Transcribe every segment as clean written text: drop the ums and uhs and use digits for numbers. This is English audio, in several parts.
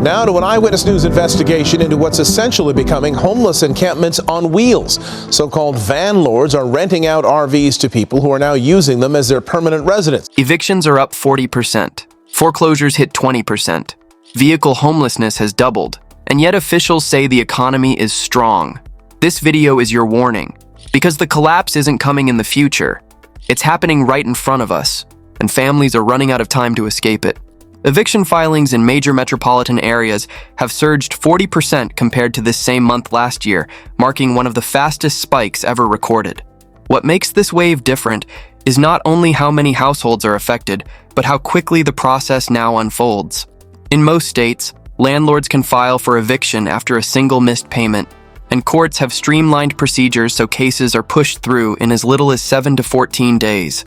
Now to an Eyewitness News investigation into what's essentially becoming homeless encampments on wheels. So-called van lords are renting out RVs to people who are now using them as their permanent residence. Evictions are up 40%. Foreclosures hit 20%. Vehicle homelessness has doubled. And yet officials say the economy is strong. This video is your warning, because the collapse isn't coming in the future. It's happening right in front of us, and families are running out of time to escape it. Eviction filings in major metropolitan areas have surged 40% compared to this same month last year, marking one of the fastest spikes ever recorded. What makes this wave different is not only how many households are affected, but how quickly the process now unfolds. In most states, landlords can file for eviction after a single missed payment, and courts have streamlined procedures so cases are pushed through in as little as 7 to 14 days.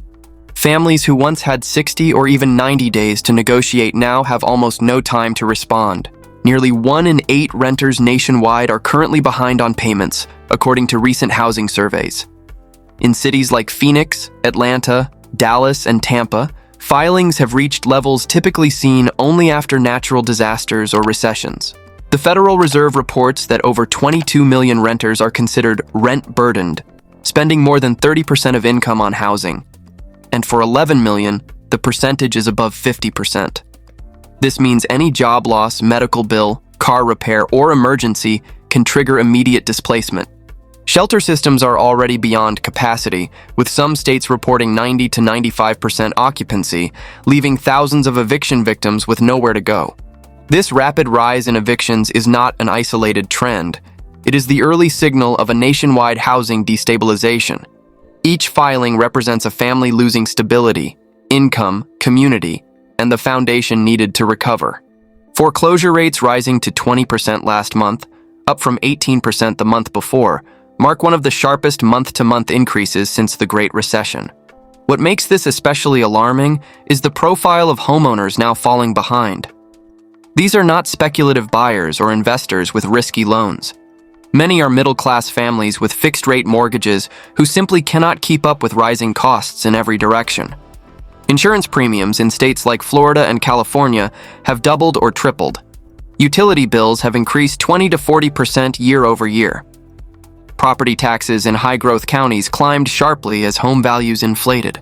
Families who once had 60 or even 90 days to negotiate now have almost no time to respond. Nearly 1 in 8 renters nationwide are currently behind on payments, according to recent housing surveys. In cities like Phoenix, Atlanta, Dallas, and Tampa, filings have reached levels typically seen only after natural disasters or recessions. The Federal Reserve reports that over 22 million renters are considered rent-burdened, spending more than 30% of income on housing. And for 11 million, the percentage is above 50%. This means any job loss, medical bill, car repair, or emergency can trigger immediate displacement. Shelter systems are already beyond capacity, with some states reporting 90 to 95% occupancy, leaving thousands of eviction victims with nowhere to go. This rapid rise in evictions is not an isolated trend. It is the early signal of a nationwide housing destabilization. Each filing represents a family losing stability, income, community, and the foundation needed to recover. Foreclosure rates rising to 20% last month, up from 18% the month before, mark one of the sharpest month-to-month increases since the Great Recession. What makes this especially alarming is the profile of homeowners now falling behind. These are not speculative buyers or investors with risky loans. Many are middle-class families with fixed-rate mortgages who simply cannot keep up with rising costs in every direction. Insurance premiums in states like Florida and California have doubled or tripled. Utility bills have increased 20 to 40% year over year. Property taxes in high-growth counties climbed sharply as home values inflated.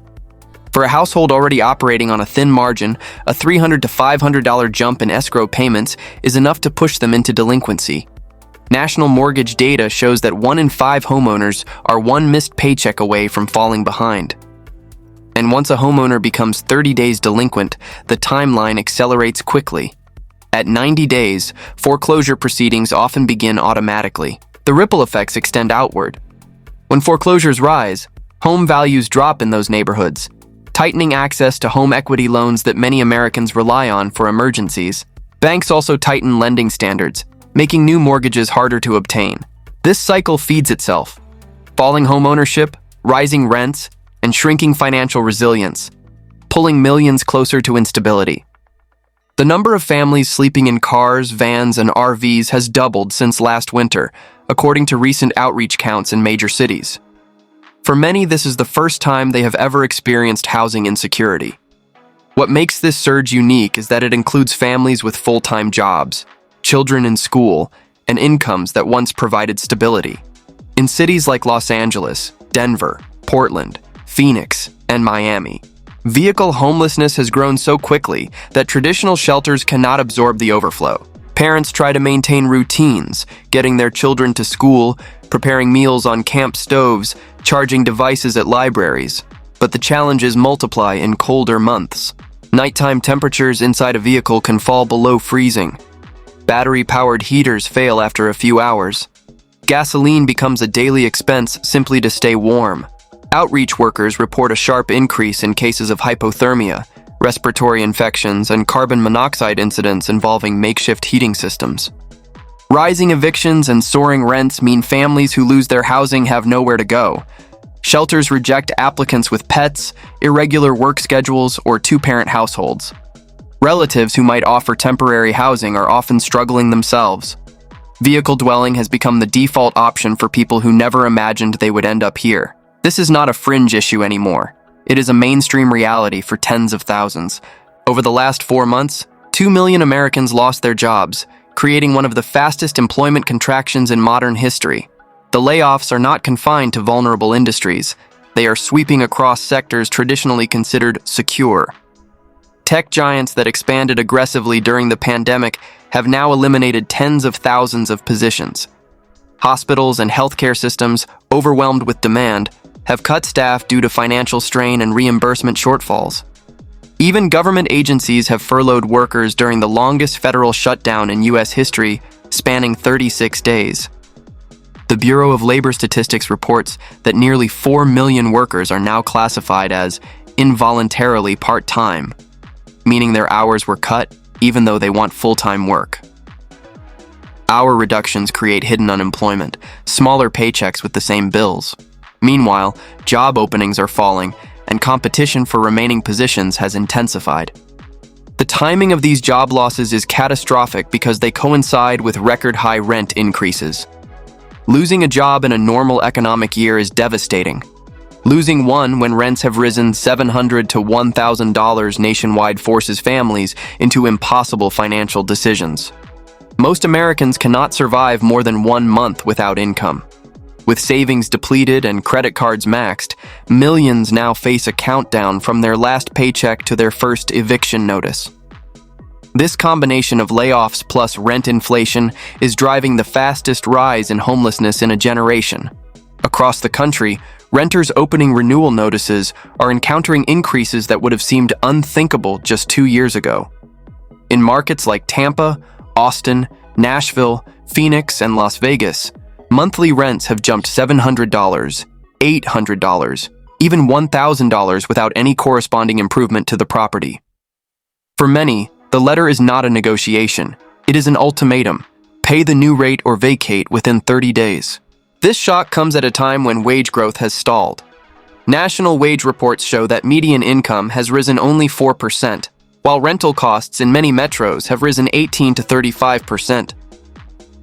For a household already operating on a thin margin, a $300 to $500 jump in escrow payments is enough to push them into delinquency. National mortgage data shows that 1 in 5 homeowners are one missed paycheck away from falling behind. And once a homeowner becomes 30 days delinquent, the timeline accelerates quickly. At 90 days, foreclosure proceedings often begin automatically. The ripple effects extend outward. When foreclosures rise, home values drop in those neighborhoods, tightening access to home equity loans that many Americans rely on for emergencies. Banks also tighten lending standards, making new mortgages harder to obtain. This cycle feeds itself. Falling home ownership, rising rents, and shrinking financial resilience, pulling millions closer to instability. The number of families sleeping in cars, vans, and RVs has doubled since last winter, according to recent outreach counts in major cities. For many, this is the first time they have ever experienced housing insecurity. What makes this surge unique is that it includes families with full-time jobs, children in school, and incomes that once provided stability. In cities like Los Angeles, Denver, Portland, Phoenix, and Miami, vehicle homelessness has grown so quickly that traditional shelters cannot absorb the overflow. Parents try to maintain routines, getting their children to school, preparing meals on camp stoves, charging devices at libraries. But the challenges multiply in colder months. Nighttime temperatures inside a vehicle can fall below freezing. Battery-powered heaters fail after a few hours. Gasoline becomes a daily expense simply to stay warm. Outreach workers report a sharp increase in cases of hypothermia, respiratory infections, and carbon monoxide incidents involving makeshift heating systems. Rising evictions and soaring rents mean families who lose their housing have nowhere to go. Shelters reject applicants with pets, irregular work schedules, or two-parent households. Relatives who might offer temporary housing are often struggling themselves. Vehicle dwelling has become the default option for people who never imagined they would end up here. This is not a fringe issue anymore. It is a mainstream reality for tens of thousands. Over the last 4 months, 2 million Americans lost their jobs, creating one of the fastest employment contractions in modern history. The layoffs are not confined to vulnerable industries. They are sweeping across sectors traditionally considered secure. Tech giants that expanded aggressively during the pandemic have now eliminated tens of thousands of positions. Hospitals and healthcare systems, overwhelmed with demand, have cut staff due to financial strain and reimbursement shortfalls. Even government agencies have furloughed workers during the longest federal shutdown in U.S. history, spanning 36 days. The Bureau of Labor Statistics reports that nearly 4 million workers are now classified as involuntarily part-time, meaning their hours were cut even though they want full-time work. Hour reductions create hidden unemployment, smaller paychecks with the same bills. Meanwhile, job openings are falling, and competition for remaining positions has intensified. The timing of these job losses is catastrophic because they coincide with record-high rent increases. Losing a job in a normal economic year is devastating. Losing one when rents have risen $700 to $1,000 nationwide forces families into impossible financial decisions. Most Americans cannot survive more than 1 month without income. With savings depleted and credit cards maxed, millions now face a countdown from their last paycheck to their first eviction notice. This combination of layoffs plus rent inflation is driving the fastest rise in homelessness in a generation. Across the country, renters opening renewal notices are encountering increases that would have seemed unthinkable just 2 years ago. In markets like Tampa, Austin, Nashville, Phoenix, and Las Vegas, monthly rents have jumped $700, $800, even $1,000 without any corresponding improvement to the property. For many, the letter is not a negotiation. It is an ultimatum. Pay the new rate or vacate within 30 days. This shock comes at a time when wage growth has stalled. National wage reports show that median income has risen only 4%, while rental costs in many metros have risen 18 to 35%.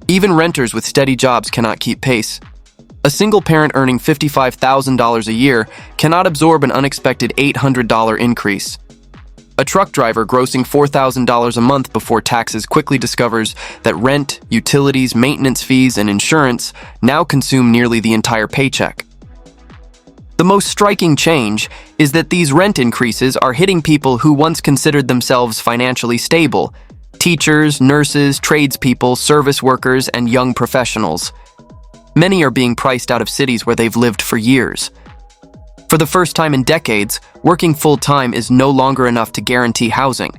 Even renters with steady jobs cannot keep pace. A single parent earning $55,000 a year cannot absorb an unexpected $800 increase. A truck driver grossing $4,000 a month before taxes quickly discovers that rent, utilities, maintenance fees, and insurance now consume nearly the entire paycheck. The most striking change is that these rent increases are hitting people who once considered themselves financially stable: teachers, nurses, tradespeople, service workers, and young professionals. Many are being priced out of cities where they've lived for years. For the first time in decades, working full-time is no longer enough to guarantee housing.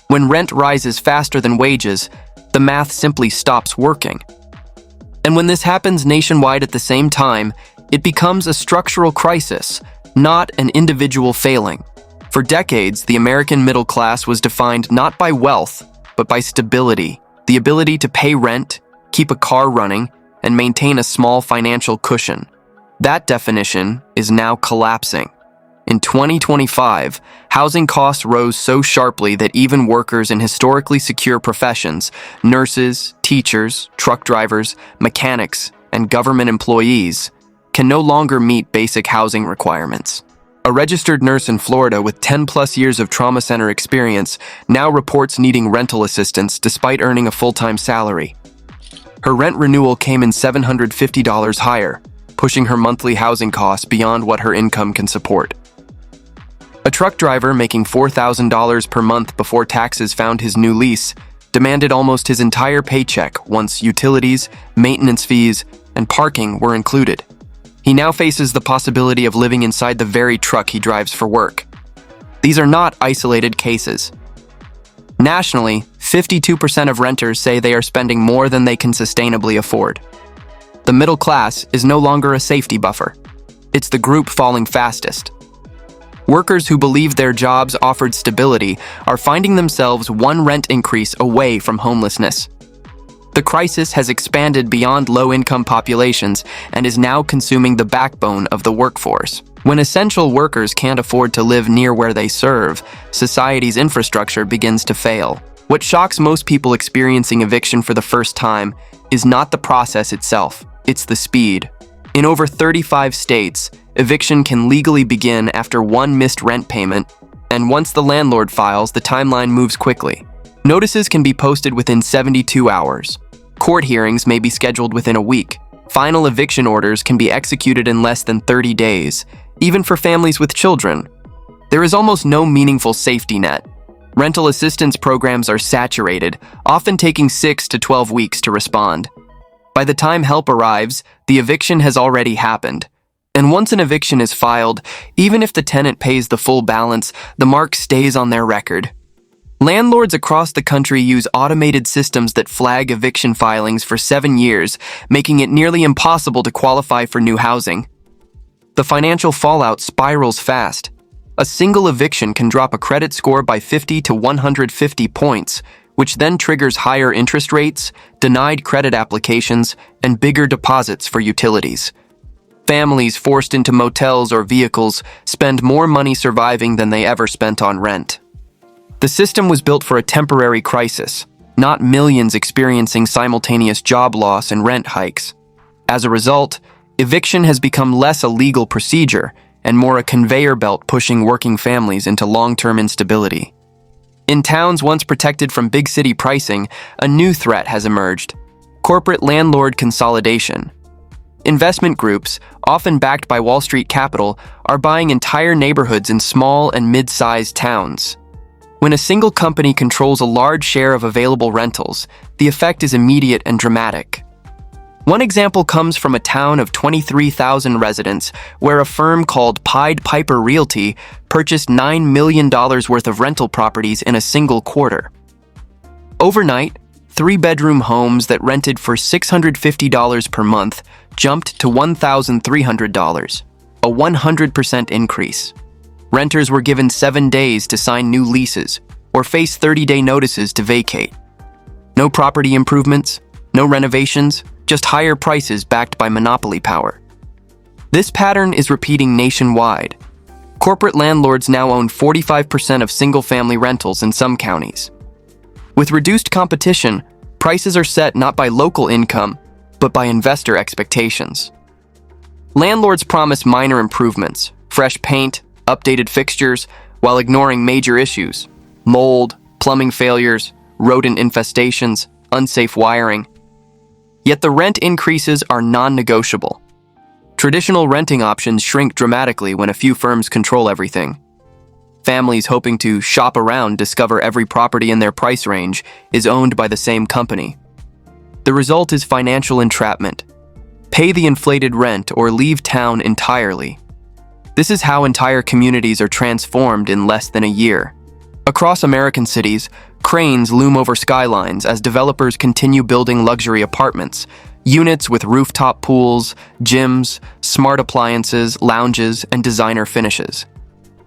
When rent rises faster than wages, the math simply stops working. And when this happens nationwide at the same time, it becomes a structural crisis, not an individual failing. For decades, the American middle class was defined not by wealth, but by stability, the ability to pay rent, keep a car running, and maintain a small financial cushion. That definition is now collapsing. In 2025, housing costs rose so sharply that even workers in historically secure professions, nurses, teachers, truck drivers, mechanics, and government employees, can no longer meet basic housing requirements. A registered nurse in Florida with 10-plus years of trauma center experience now reports needing rental assistance despite earning a full-time salary. Her rent renewal came in $750 higher, pushing her monthly housing costs beyond what her income can support. A truck driver making $4,000 per month before taxes found his new lease demanded almost his entire paycheck once utilities, maintenance fees, and parking were included. He now faces the possibility of living inside the very truck he drives for work. These are not isolated cases. Nationally, 52% of renters say they are spending more than they can sustainably afford. The middle class is no longer a safety buffer. It's the group falling fastest. Workers who believed their jobs offered stability are finding themselves one rent increase away from homelessness. The crisis has expanded beyond low-income populations and is now consuming the backbone of the workforce. When essential workers can't afford to live near where they serve, society's infrastructure begins to fail. What shocks most people experiencing eviction for the first time is not the process itself, it's the speed. In over 35 states, eviction can legally begin after one missed rent payment, and once the landlord files, the timeline moves quickly. Notices can be posted within 72 hours. Court hearings may be scheduled within a week. Final eviction orders can be executed in less than 30 days, even for families with children. There is almost no meaningful safety net. Rental assistance programs are saturated, often taking 6 to 12 weeks to respond. By the time help arrives, the eviction has already happened. And once an eviction is filed, even if the tenant pays the full balance, the mark stays on their record. Landlords across the country use automated systems that flag eviction filings for 7 years, making it nearly impossible to qualify for new housing. The financial fallout spirals fast. A single eviction can drop a credit score by 50 to 150 points, which then triggers higher interest rates, denied credit applications, and bigger deposits for utilities. Families forced into motels or vehicles spend more money surviving than they ever spent on rent. The system was built for a temporary crisis, not millions experiencing simultaneous job loss and rent hikes. As a result, eviction has become less a legal procedure and more a conveyor belt pushing working families into long-term instability. In towns once protected from big city pricing, a new threat has emerged: corporate landlord consolidation. Investment groups, often backed by Wall Street capital, are buying entire neighborhoods in small and mid-sized towns. When a single company controls a large share of available rentals, the effect is immediate and dramatic. One example comes from a town of 23,000 residents where a firm called Pied Piper Realty purchased $9 million worth of rental properties in a single quarter. Overnight, 3-bedroom homes that rented for $650 per month jumped to $1,300, a 100% increase. Renters were given 7 days to sign new leases or face 30-day notices to vacate. No property improvements, no renovations, just higher prices backed by monopoly power. This pattern is repeating nationwide. Corporate landlords now own 45% of single-family rentals in some counties. With reduced competition, prices are set not by local income, but by investor expectations. Landlords promise minor improvements, fresh paint, updated fixtures, while ignoring major issues: mold, plumbing failures, rodent infestations, unsafe wiring. Yet the rent increases are non-negotiable. Traditional renting options shrink dramatically when a few firms control everything. Families hoping to shop around discover every property in their price range is owned by the same company. The result is financial entrapment. Pay the inflated rent or leave town entirely. This is how entire communities are transformed in less than a year. Across American cities, cranes loom over skylines as developers continue building luxury apartments, units with rooftop pools, gyms, smart appliances, lounges, and designer finishes.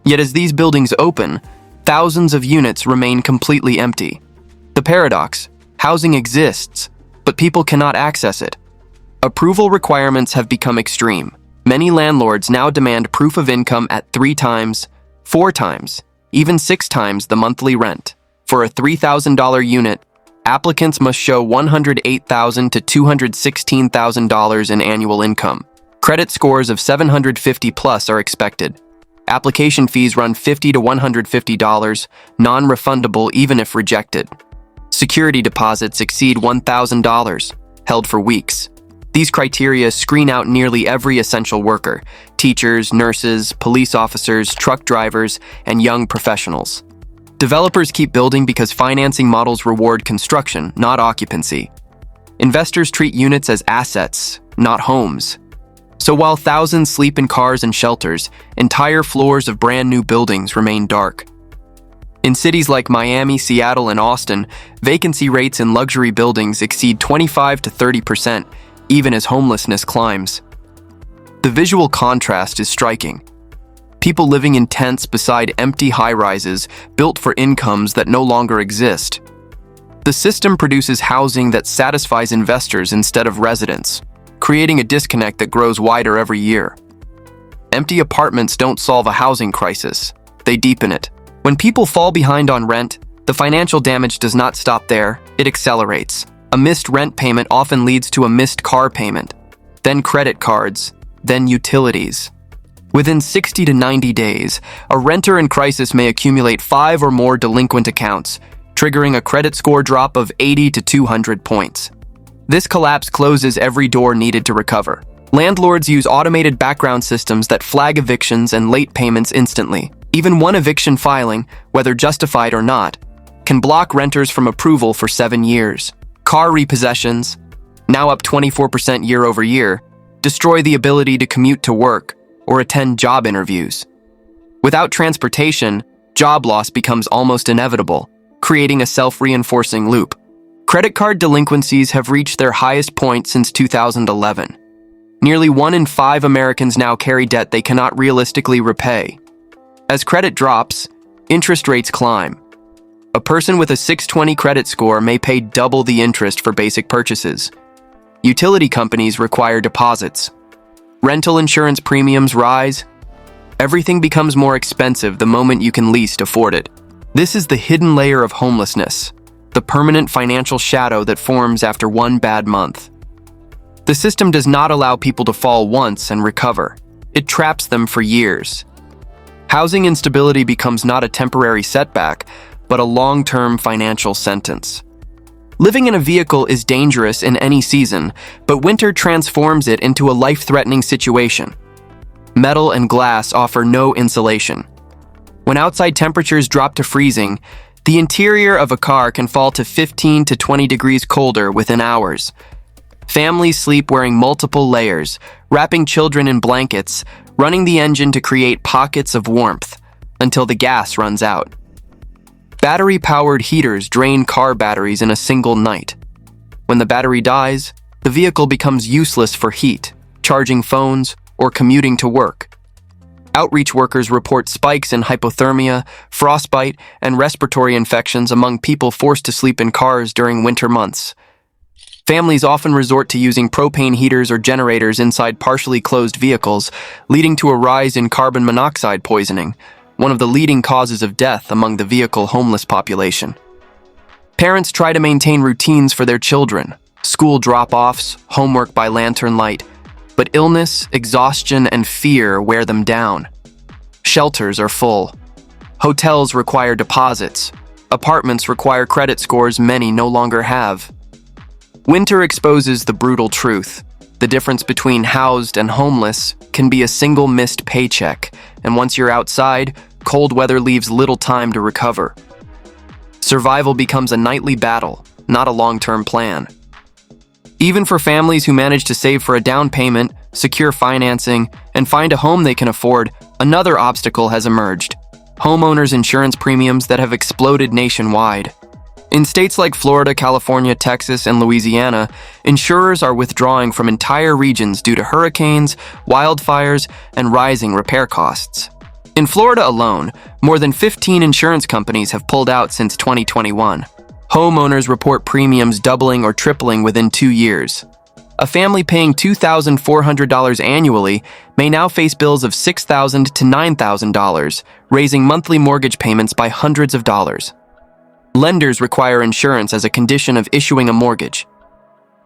Yet as these buildings open, thousands of units remain completely empty. The paradox: housing exists, but people cannot access it. Approval requirements have become extreme. Many landlords now demand proof of income at 3 times, 4 times, even 6 times the monthly rent. For a $3,000 unit, applicants must show $108,000 to $216,000 in annual income. Credit scores of 750 plus are expected. Application fees run $50 to $150, non-refundable even if rejected. Security deposits exceed $1,000, held for weeks. These criteria screen out nearly every essential worker: teachers, nurses, police officers, truck drivers, and young professionals. Developers keep building because financing models reward construction, not occupancy. Investors treat units as assets, not homes. So while thousands sleep in cars and shelters, entire floors of brand new buildings remain dark. In cities like Miami, Seattle, and Austin, vacancy rates in luxury buildings exceed 25 to 30%, even as homelessness climbs. The visual contrast is striking. People living in tents beside empty high-rises built for incomes that no longer exist. The system produces housing that satisfies investors instead of residents, creating a disconnect that grows wider every year. Empty apartments don't solve a housing crisis, they deepen it. When people fall behind on rent, the financial damage does not stop there, it accelerates. A missed rent payment often leads to a missed car payment, then credit cards, then utilities. Within 60 to 90 days, a renter in crisis may accumulate 5 or more delinquent accounts, triggering a credit score drop of 80 to 200 points. This collapse closes every door needed to recover. Landlords use automated background systems that flag evictions and late payments instantly. Even one eviction filing, whether justified or not, can block renters from approval for 7 years. Car repossessions, now up 24% year over year, destroy the ability to commute to work or attend job interviews. Without transportation, job loss becomes almost inevitable, creating a self-reinforcing loop. Credit card delinquencies have reached their highest point since 2011. Nearly 1 in 5 Americans now carry debt they cannot realistically repay. As credit drops, interest rates climb. A person with a 620 credit score may pay double the interest for basic purchases. Utility companies require deposits. Rental insurance premiums rise. Everything becomes more expensive the moment you can least afford it. This is the hidden layer of homelessness, the permanent financial shadow that forms after one bad month. The system does not allow people to fall once and recover. It traps them for years. Housing instability becomes not a temporary setback, but a long-term financial sentence. Living in a vehicle is dangerous in any season, but winter transforms it into a life-threatening situation. Metal and glass offer no insulation. When outside temperatures drop to freezing, the interior of a car can fall to 15 to 20 degrees colder within hours. Families sleep wearing multiple layers, wrapping children in blankets, running the engine to create pockets of warmth until the gas runs out. Battery-powered heaters drain car batteries in a single night. When the battery dies, the vehicle becomes useless for heat, charging phones, or commuting to work. Outreach workers report spikes in hypothermia, frostbite, and respiratory infections among people forced to sleep in cars during winter months. Families often resort to using propane heaters or generators inside partially closed vehicles, leading to a rise in carbon monoxide poisoning, one of the leading causes of death among the vehicle homeless population. Parents try to maintain routines for their children, school drop-offs, homework by lantern light, but illness, exhaustion, and fear wear them down. Shelters are full. Hotels require deposits. Apartments require credit scores many no longer have. Winter exposes the brutal truth. The difference between housed and homeless can be a single missed paycheck, and once you're outside, cold weather leaves little time to recover. Survival becomes a nightly battle, not a long-term plan. Even for families who manage to save for a down payment, secure financing, and find a home they can afford, another obstacle has emerged: homeowners' insurance premiums that have exploded nationwide. In states like Florida, California, Texas, and Louisiana, insurers are withdrawing from entire regions due to hurricanes, wildfires, and rising repair costs. In Florida alone, more than 15 insurance companies have pulled out since 2021. Homeowners report premiums doubling or tripling within 2 years. A family paying $2,400 annually may now face bills of $6,000 to $9,000, raising monthly mortgage payments by hundreds of dollars. Lenders require insurance as a condition of issuing a mortgage.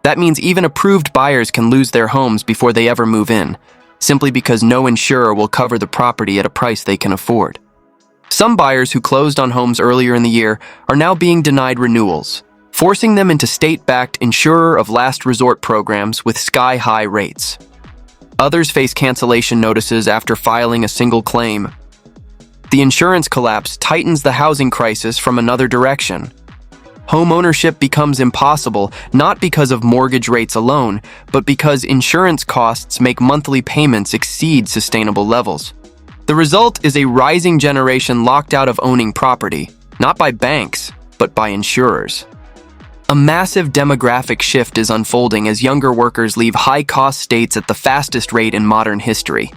That means even approved buyers can lose their homes before they ever move in, simply because no insurer will cover the property at a price they can afford. Some buyers who closed on homes earlier in the year are now being denied renewals, forcing them into state-backed insurer of last resort programs with sky-high rates. Others face cancellation notices after filing a single claim. The insurance collapse tightens the housing crisis from another direction. Home ownership becomes impossible not because of mortgage rates alone, but because insurance costs make monthly payments exceed sustainable levels. The result is a rising generation locked out of owning property, not by banks, but by insurers. A massive demographic shift is unfolding as younger workers leave high-cost states at the fastest rate in modern history.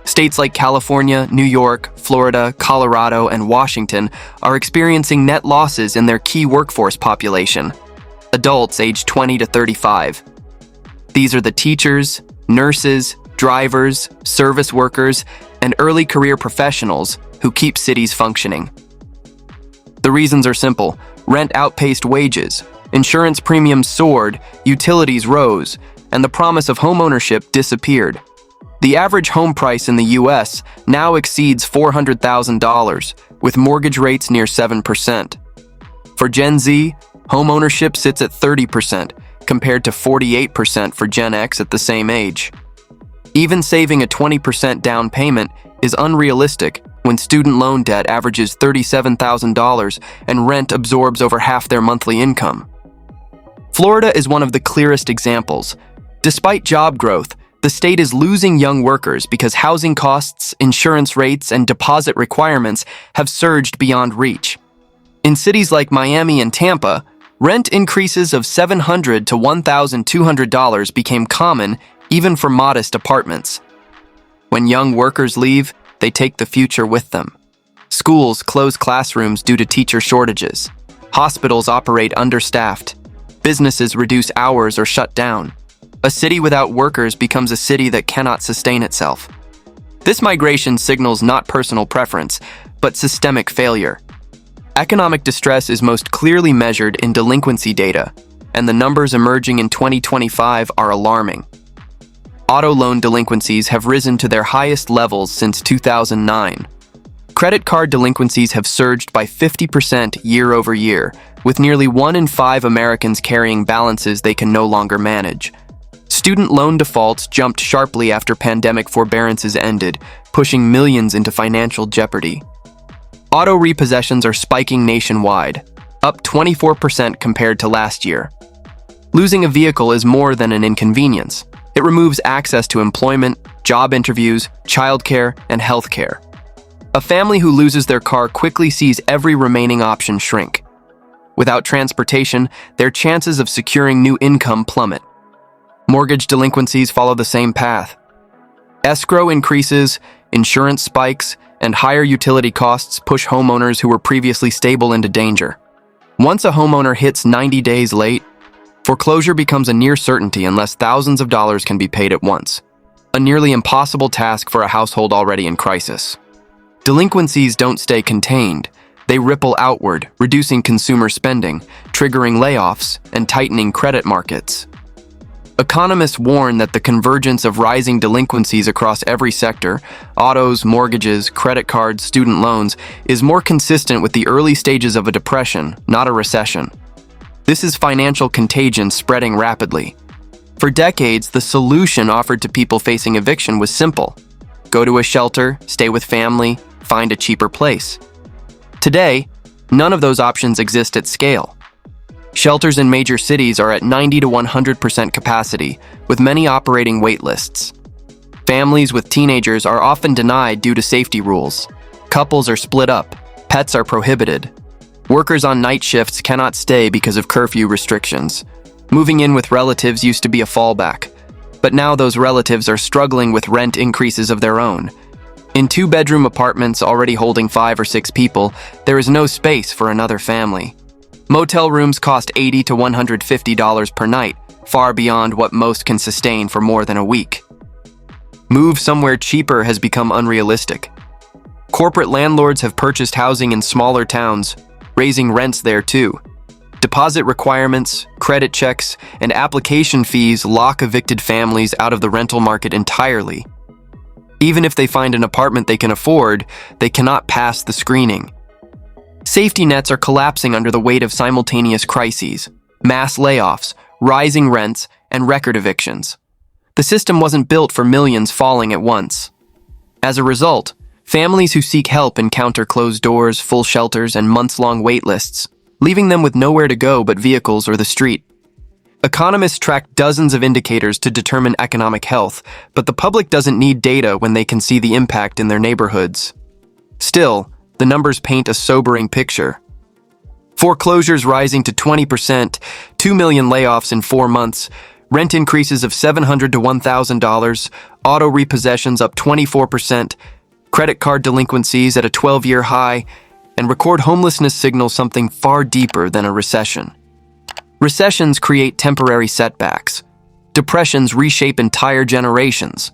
States like California, New York, Florida, Colorado, and Washington are experiencing net losses in their key workforce population, adults aged 20 to 35. These are the teachers, nurses, drivers, service workers, and early career professionals who keep cities functioning. The reasons are simple: rent outpaced wages, insurance premiums soared, utilities rose, and the promise of homeownership disappeared. The average home price in the U.S. now exceeds $400,000, with mortgage rates near 7%. For Gen Z, homeownership sits at 30%, compared to 48% for Gen X at the same age. Even saving a 20% down payment is unrealistic when student loan debt averages $37,000 and rent absorbs over half their monthly income. Florida is one of the clearest examples. Despite job growth, the state is losing young workers because housing costs, insurance rates, and deposit requirements have surged beyond reach. In cities like Miami and Tampa, rent increases of $700 to $1,200 became common even for modest apartments. When young workers leave, they take the future with them. Schools close classrooms due to teacher shortages. Hospitals operate understaffed. Businesses reduce hours or shut down. A city without workers becomes a city that cannot sustain itself. This migration signals not personal preference, but systemic failure. Economic distress is most clearly measured in delinquency data, and the numbers emerging in 2025 are alarming. Auto loan delinquencies have risen to their highest levels since 2009. Credit card delinquencies have surged by 50% year over year, with nearly 1 in 5 Americans carrying balances they can no longer manage. Student loan defaults jumped sharply after pandemic forbearances ended, pushing millions into financial jeopardy. Auto repossessions are spiking nationwide, up 24% compared to last year. Losing a vehicle is more than an inconvenience. It removes access to employment, job interviews, childcare, and healthcare. A family who loses their car quickly sees every remaining option shrink. Without transportation, their chances of securing new income plummet. Mortgage delinquencies follow the same path. Escrow increases, insurance spikes, and higher utility costs push homeowners who were previously stable into danger. Once a homeowner hits 90 days late, foreclosure becomes a near certainty unless thousands of dollars can be paid at once. A nearly impossible task for a household already in crisis. Delinquencies don't stay contained. They ripple outward, reducing consumer spending, triggering layoffs, and tightening credit markets. Economists warn that the convergence of rising delinquencies across every sector, autos, mortgages, credit cards, student loans, is more consistent with the early stages of a depression, not a recession. This is financial contagion spreading rapidly. For decades, the solution offered to people facing eviction was simple. Go to a shelter, stay with family, find a cheaper place. Today, none of those options exist at scale. Shelters in major cities are at 90 to 100% capacity, with many operating wait lists. Families with teenagers are often denied due to safety rules. Couples are split up. Pets are prohibited. Workers on night shifts cannot stay because of curfew restrictions. Moving in with relatives used to be a fallback, but now those relatives are struggling with rent increases of their own. In 2-bedroom apartments already holding 5 or 6 people, there is no space for another family. Motel rooms cost $80 to $150 per night, far beyond what most can sustain for more than a week. Move somewhere cheaper has become unrealistic. Corporate landlords have purchased housing in smaller towns, raising rents there too. Deposit requirements, credit checks, and application fees lock evicted families out of the rental market entirely. Even if they find an apartment they can afford, they cannot pass the screening. Safety nets are collapsing under the weight of simultaneous crises, mass layoffs, rising rents, and record evictions. The system wasn't built for millions falling at once. As a result, families who seek help encounter closed doors, full shelters, and months-long wait lists, leaving them with nowhere to go but vehicles or the street. Economists track dozens of indicators to determine economic health, but the public doesn't need data when they can see the impact in their neighborhoods. Still, the numbers paint a sobering picture. Foreclosures rising to 20%, 2 million layoffs in 4 months, rent increases of $700 to $1,000, auto repossessions up 24%, credit card delinquencies at a 12-year high, and record homelessness signals something far deeper than a recession. Recessions create temporary setbacks. Depressions reshape entire generations.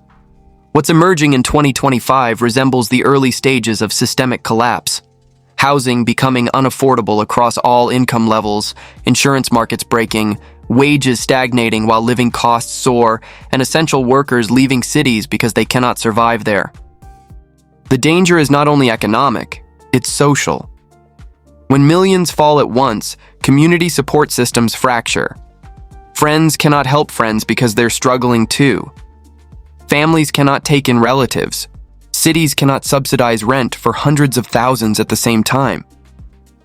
What's emerging in 2025 resembles the early stages of systemic collapse. Housing becoming unaffordable across all income levels, insurance markets breaking, wages stagnating while living costs soar, and essential workers leaving cities because they cannot survive there. The danger is not only economic, it's social. When millions fall at once, community support systems fracture. Friends cannot help friends because they're struggling too. Families cannot take in relatives. Cities cannot subsidize rent for hundreds of thousands at the same time.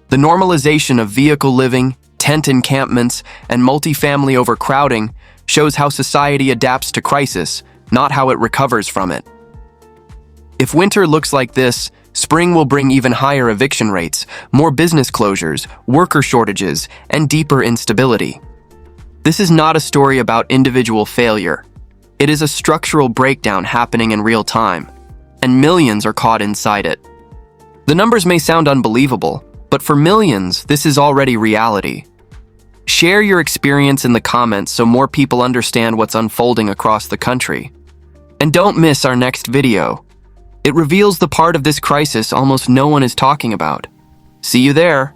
The normalization of vehicle living, tent encampments, and multifamily overcrowding shows how society adapts to crisis, not how it recovers from it. If winter looks like this, spring will bring even higher eviction rates, more business closures, worker shortages, and deeper instability. This is not a story about individual failure. It is a structural breakdown happening in real time, and millions are caught inside it. The numbers may sound unbelievable, but for millions, this is already reality. Share your experience in the comments so more people understand what's unfolding across the country. And don't miss our next video. It reveals the part of this crisis almost no one is talking about. See you there.